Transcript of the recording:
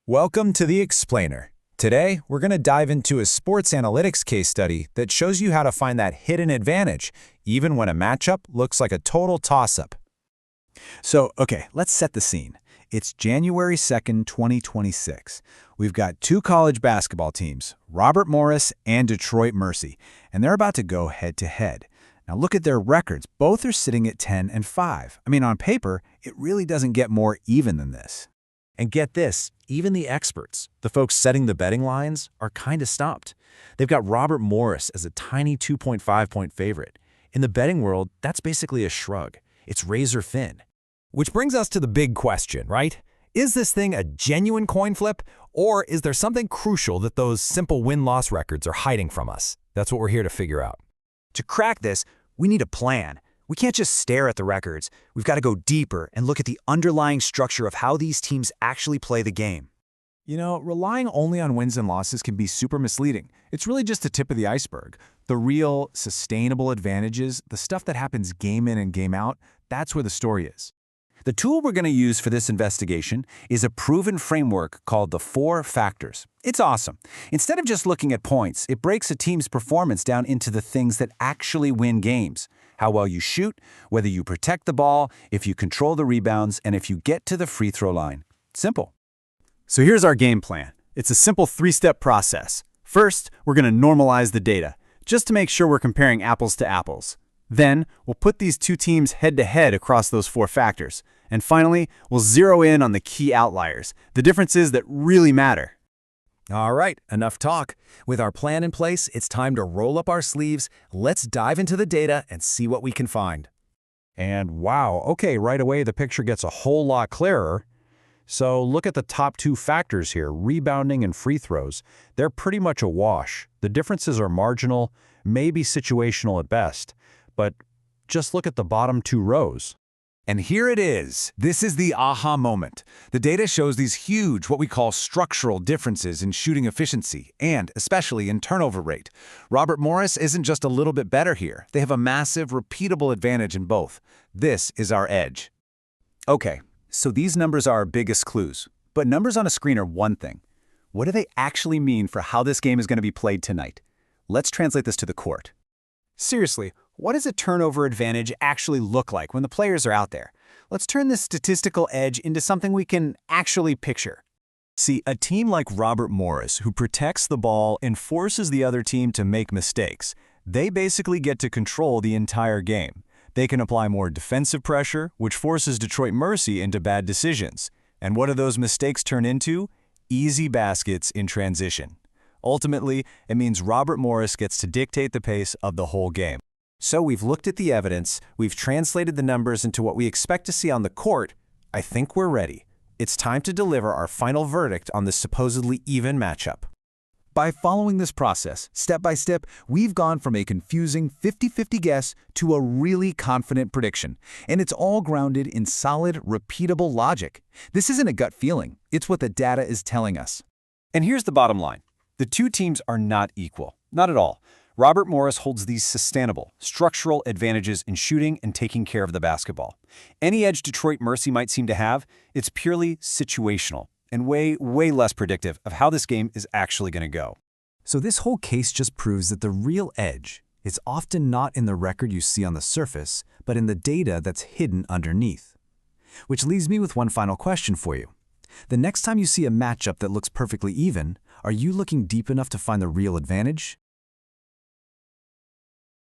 Welcome to The Explainer. Today, we're going to dive into a sports analytics case study that shows you how to find that hidden advantage, even when a matchup looks like a total toss-up. Okay, let's set the scene. It's January 2nd, 2026. We've got two college basketball teams, Robert Morris and Detroit Mercy, and they're about to go head-to-head. Now look at their records. Both are sitting at 10-5. I mean, on paper, it really doesn't get more even than this. And get this, even the experts, the folks setting the betting lines, are kind of stumped. They've got Robert Morris as a tiny 2.5-point favorite. In the betting world, that's basically a shrug. It's razor thin. Which brings us to the big question, right? Is this thing a genuine coin flip, or is there something crucial that those simple win-loss records are hiding from us? That's what we're here to figure out. To crack this, we need a plan. We can't just stare at the records. We've got to go deeper and look at the underlying structure of how these teams actually play the game. You know, relying only on wins and losses can be super misleading. It's really just the tip of the iceberg. The real, sustainable advantages, the stuff that happens game in and game out, that's where the story is. The tool we're going to use for this investigation is a proven framework called the 4 factors. It's awesome. Instead of just looking at points, it breaks a team's performance down into the things that actually win games. How well you shoot, whether you protect the ball, if you control the rebounds, and if you get to the free throw line. Simple. So here's our game plan. It's a simple 3-step process. First, we're going to normalize the data, just to make sure we're comparing apples to apples. Then, we'll put these two teams head-to-head across those 4 factors. And finally, we'll zero in on the key outliers, the differences that really matter. All right, enough talk. With our plan in place, it's time to roll up our sleeves. Let's dive into the data and see what we can find. And wow, okay, right away the picture gets a whole lot clearer. So look at the top 2 factors here, rebounding and free throws. They're pretty much a wash. The differences are marginal, maybe situational at best. But just look at the bottom 2 rows. And here it is. This is the aha moment. The data shows these huge, what we call structural differences in shooting efficiency, and especially in turnover rate. Robert Morris isn't just a little bit better here. They have a massive, repeatable advantage in both. This is our edge. Okay, so these numbers are our biggest clues. But numbers on a screen are one thing. What do they actually mean for how this game is going to be played tonight? Let's translate this to the court. Seriously, what does a turnover advantage actually look like when the players are out there? Let's turn this statistical edge into something we can actually picture. See, a team like Robert Morris, who protects the ball and forces the other team to make mistakes, they basically get to control the entire game. They can apply more defensive pressure, which forces Detroit Mercy into bad decisions. And what do those mistakes turn into? Easy baskets in transition. Ultimately, it means Robert Morris gets to dictate the pace of the whole game. So we've looked at the evidence, we've translated the numbers into what we expect to see on the court. I think we're ready. It's time to deliver our final verdict on this supposedly even matchup. By following this process, step by step, we've gone from a confusing 50-50 guess to a really confident prediction. And it's all grounded in solid, repeatable logic. This isn't a gut feeling. It's what the data is telling us. And here's the bottom line. The two teams are not equal. Not at all. Robert Morris holds these sustainable, structural advantages in shooting and taking care of the basketball. Any edge Detroit Mercy might seem to have, it's purely situational and way less predictive of how this game is actually going to go. So this whole case just proves that the real edge is often not in the record you see on the surface, but in the data that's hidden underneath. Which leaves me with one final question for you. The next time you see a matchup that looks perfectly even, are you looking deep enough to find the real advantage?